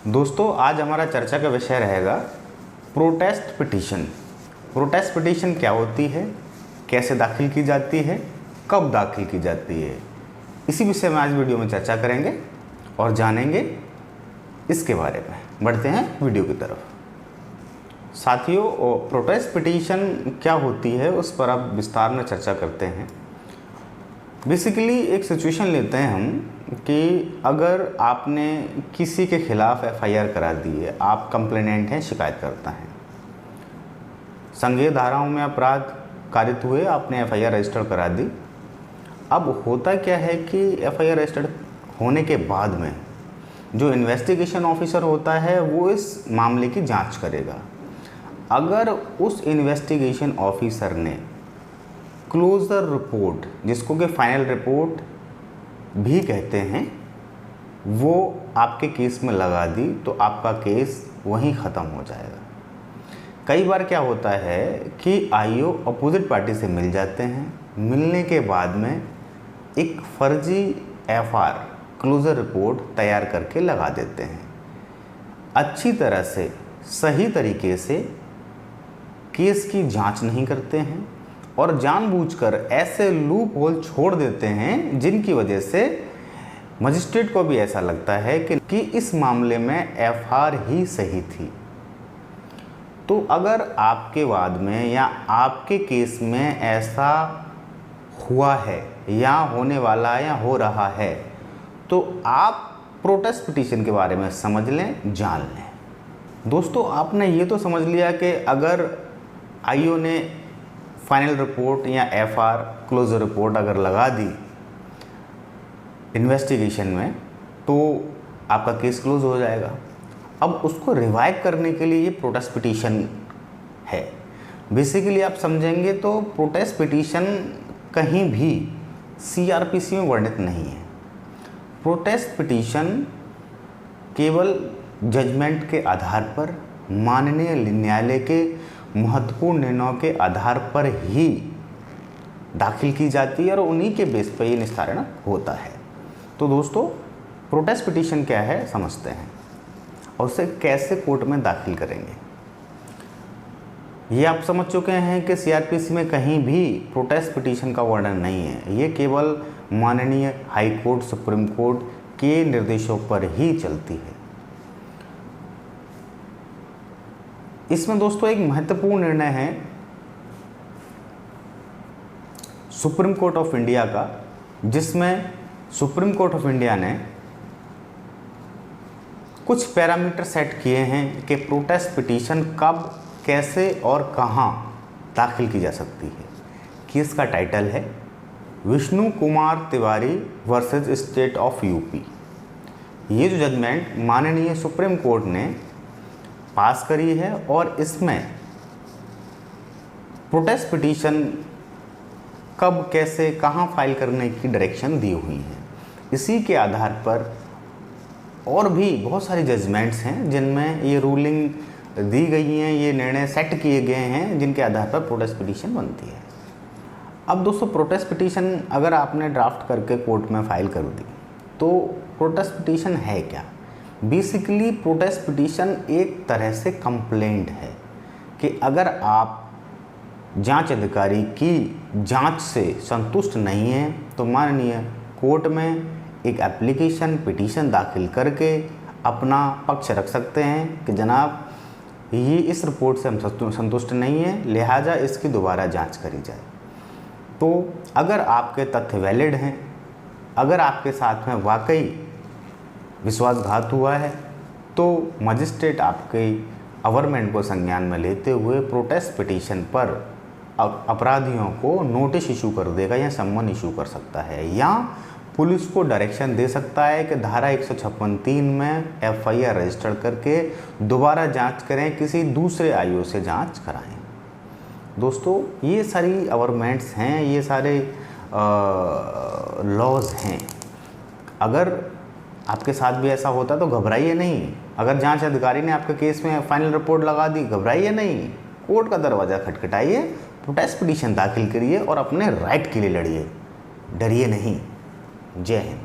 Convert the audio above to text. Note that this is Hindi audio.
दोस्तों आज हमारा चर्चा का विषय रहेगा प्रोटेस्ट पिटीशन। प्रोटेस्ट पिटीशन क्या होती है, कैसे दाखिल की जाती है, कब दाखिल की जाती है, इसी विषय में आज वीडियो में चर्चा करेंगे और जानेंगे इसके बारे में। बढ़ते हैं वीडियो की तरफ। साथियों, प्रोटेस्ट पिटीशन क्या होती है उस पर अब विस्तार में चर्चा करते हैं। बेसिकली एक सिचुएशन लेते हैं हम कि अगर आपने किसी के खिलाफ एफआईआर करा दी है, आप कंप्लेनेंट हैं, शिकायतकर्ता हैं, संज्ञेय धाराओं में अपराध कारित हुए, आपने एफआईआर रजिस्टर करा दी। अब होता क्या है कि एफआईआर रजिस्टर होने के बाद में जो इन्वेस्टिगेशन ऑफिसर होता है वो इस मामले की जांच करेगा। अगर उस इन्वेस्टिगेशन ऑफिसर ने क्लोजर रिपोर्ट, जिसको कि फाइनल रिपोर्ट भी कहते हैं, वो आपके केस में लगा दी तो आपका केस वहीं ख़त्म हो जाएगा। कई बार क्या होता है कि आईओ अपोजिट पार्टी से मिल जाते हैं, मिलने के बाद में एक फर्जी एफआर क्लोजर रिपोर्ट तैयार करके लगा देते हैं। अच्छी तरह से सही तरीके से केस की जांच नहीं करते हैं और जानबूझकर ऐसे लूप होल छोड़ देते हैं जिनकी वजह से मजिस्ट्रेट को भी ऐसा लगता है कि इस मामले में एफआर ही सही थी। तो अगर आपके वाद में या आपके केस में ऐसा हुआ है या होने वाला है या हो रहा है तो आप प्रोटेस्ट पिटीशन के बारे में समझ लें, जान लें। दोस्तों, आपने ये तो समझ लिया कि अगर आईओ ने फाइनल रिपोर्ट या एफआर क्लोजर रिपोर्ट अगर लगा दी इन्वेस्टिगेशन में तो आपका केस क्लोज हो जाएगा। अब उसको रिवाइव करने के लिए ये प्रोटेस्ट पिटीशन है। बेसिकली आप समझेंगे तो प्रोटेस्ट पिटीशन कहीं भी सीआरपीसी में वर्णित नहीं है। प्रोटेस्ट पिटीशन केवल जजमेंट के आधार पर, माननीय न्यायालय के महत्वपूर्ण निर्णयों के आधार पर ही दाखिल की जाती है और उन्हीं के बेस पर ये निस्तारण होता है। तो दोस्तों, प्रोटेस्ट पिटीशन क्या है समझते हैं और उसे कैसे कोर्ट में दाखिल करेंगे। ये आप समझ चुके हैं कि सीआरपीसी में कहीं भी प्रोटेस्ट पिटीशन का वर्णन नहीं है। ये केवल माननीय हाई कोर्ट, सुप्रीम कोर्ट के निर्देशों पर ही चलती है। इसमें दोस्तों एक महत्वपूर्ण निर्णय है सुप्रीम कोर्ट ऑफ इंडिया का, जिसमें सुप्रीम कोर्ट ऑफ इंडिया ने कुछ पैरामीटर सेट किए हैं कि प्रोटेस्ट पिटीशन कब, कैसे और कहां दाखिल की जा सकती है। केस का टाइटल है Vishnu Kumar Tiwari versus state of UP. ये जो जजमेंट माननीय सुप्रीम कोर्ट ने पास करी है और इसमें प्रोटेस्ट पिटीशन कब, कैसे, कहां फाइल करने की डायरेक्शन दी हुई है। इसी के आधार पर और भी बहुत सारी जजमेंट्स हैं जिनमें ये रूलिंग दी गई हैं, ये निर्णय सेट किए गए हैं जिनके आधार पर प्रोटेस्ट पिटीशन बनती है। अब दोस्तों, प्रोटेस्ट पिटीशन अगर आपने ड्राफ्ट करके कोर्ट में फाइल कर दी तो प्रोटेस्ट पिटीशन है क्या। बेसिकली प्रोटेस्ट पिटीशन एक तरह से कंप्लेंट है कि अगर आप जांच अधिकारी की जांच से संतुष्ट नहीं हैं तो माननीय कोर्ट में एक एप्लीकेशन, पिटीशन दाखिल करके अपना पक्ष रख सकते हैं कि जनाब ये इस रिपोर्ट से हम संतुष्ट नहीं हैं, लिहाजा इसकी दोबारा जांच करी जाए। तो अगर आपके तथ्य वैलिड हैं, अगर आपके साथ में वाकई विश्वासघात हुआ है तो मजिस्ट्रेट आपके अवर्मेंट को संज्ञान में लेते हुए प्रोटेस्ट पिटीशन पर अपराधियों को नोटिस इशू कर देगा या सम्मन इशू कर सकता है, या पुलिस को डायरेक्शन दे सकता है कि धारा 156(3) में एफआईआर रजिस्टर करके दोबारा जांच करें, किसी दूसरे आईओ से जांच कराएं। दोस्तों, ये सारी अवर्मेंट्स हैं, ये सारे लॉज हैं। अगर आपके साथ भी ऐसा होता तो घबराइए नहीं। अगर जांच अधिकारी ने आपके केस में फाइनल रिपोर्ट लगा दी, घबराइए नहीं, कोर्ट का दरवाज़ा खटखटाइए, प्रोटेस्ट पिटीशन दाखिल करिए और अपने राइट के लिए लड़िए, डरिए नहीं। जय हिंद।